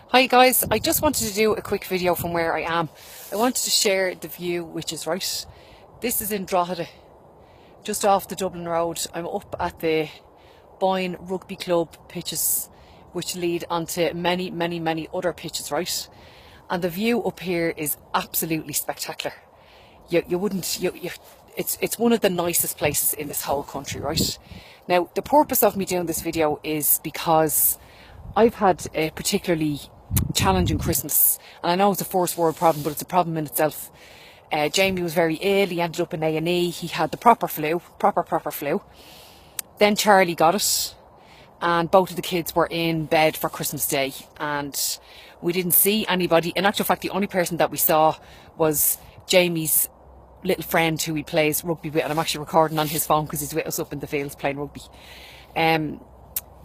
Hi guys, I just wanted to do a quick video from where I am. I wanted to share the view, which is right. This is in Drogheda, just off the Dublin Road. I'm up at the Boyne Rugby Club pitches, which lead onto many other pitches, right? And the view up here is absolutely spectacular. It's one of the nicest places in this whole country, right? Now, the purpose of me doing this video is because I've had a particularly challenging Christmas, and I know it's a first world problem, but it's a problem in itself. Jamie was very ill. He ended up in A&E. He had the proper flu. Then Charlie got it, and both of the kids were in bed for Christmas Day, and we didn't see anybody. In actual fact, the only person that we saw was Jamie's little friend who he plays rugby with, and I'm actually recording on his phone because he's with us up in the fields playing rugby.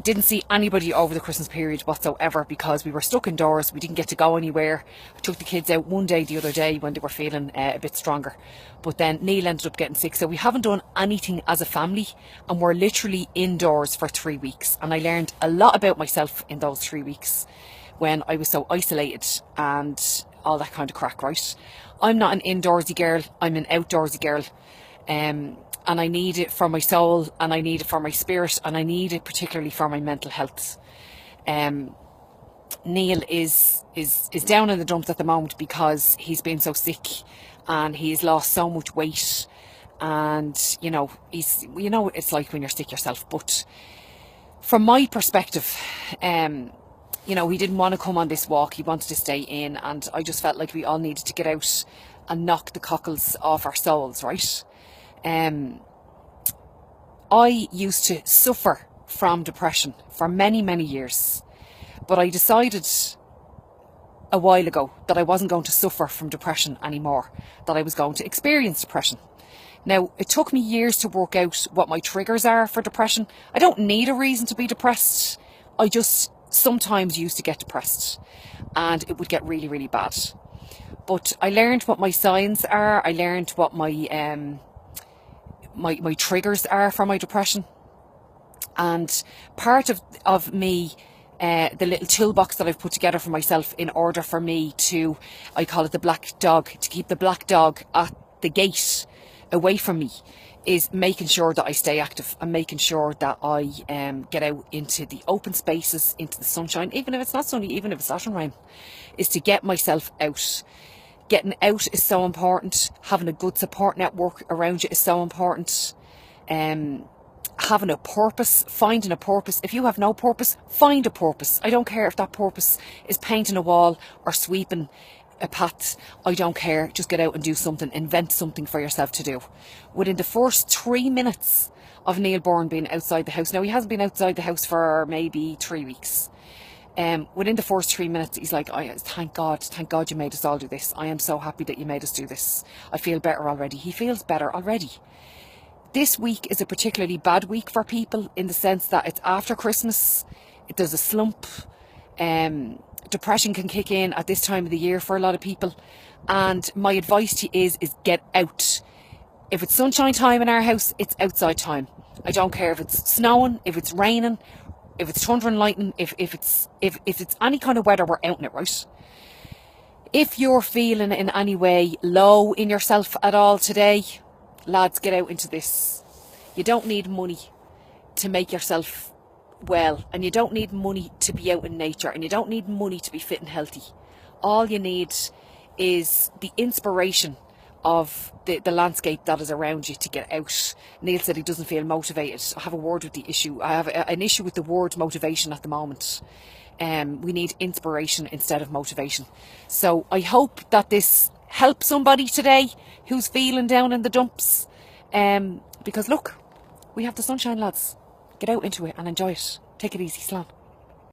Didn't see anybody over the Christmas period whatsoever because we were stuck indoors. We didn't get to go anywhere. I took the kids out one day the other day when they were feeling a bit stronger, but then Neil ended up getting sick, so we haven't done anything as a family, and we're literally indoors for 3 weeks. And I learned a lot about myself in those 3 weeks when I was so isolated and all that kind of crack, right? I'm not an indoorsy girl, I'm an outdoorsy girl. And I need it for my soul, and I need it for my spirit, and I need it particularly for my mental health. Neil is down in the dumps at the moment because he's been so sick and he's lost so much weight, and it's like when you're sick yourself. But from my perspective, he didn't want to come on this walk. He wanted to stay in, and I just felt like we all needed to get out and knock the cockles off our souls, right? I used to suffer from depression for many years, but I decided a while ago that I wasn't going to suffer from depression anymore, that I was going to experience depression. Now, it took me years to work out what my triggers are for depression. I don't need a reason to be depressed. I just sometimes used to get depressed, and it would get really bad. But I learned what my signs are. I learned what my triggers are for my depression, and part of me, the little toolbox that I've put together for myself in order for me to, I call it the black dog, to keep the black dog at the gate away from me, is making sure that I stay active and making sure that I get out into the open spaces, into the sunshine, even if it's not sunny, even if it's not in rain, is to get myself out. Getting out is so important. Having a good support network around you is so important. Having a purpose, finding a purpose. If you have no purpose, find a purpose. I don't care if that purpose is painting a wall or sweeping a path. I don't care. Just get out and do something. Invent something for yourself to do. Within the first 3 minutes of Neil Byrne being outside the house, now he hasn't been outside the house for maybe 3 weeks. Within the first 3 minutes, he's like, thank God you made us all do this. I am so happy that you made us do this. I feel better already. He feels better already. This week is a particularly bad week for people in the sense that it's after Christmas. There's a slump. Depression can kick in at this time of the year for a lot of people. And my advice to you is get out. If it's sunshine time in our house, it's outside time. I don't care if it's snowing, if it's raining, if it's thunder and lightning, if it's any kind of weather, we're out in it, right? If you're feeling in any way low in yourself at all today, lads, get out into this. You don't need money to make yourself well, and you don't need money to be out in nature, and you don't need money to be fit and healthy. All you need is the inspiration of the landscape that is around you to get out. Neil said he doesn't feel motivated. I have a word with the issue. I have an issue with the word motivation at the moment. We need inspiration instead of motivation. So I hope that this helps somebody today who's feeling down in the dumps. Because look, we have the sunshine, lads. Get out into it and enjoy it. Take it easy, Slán.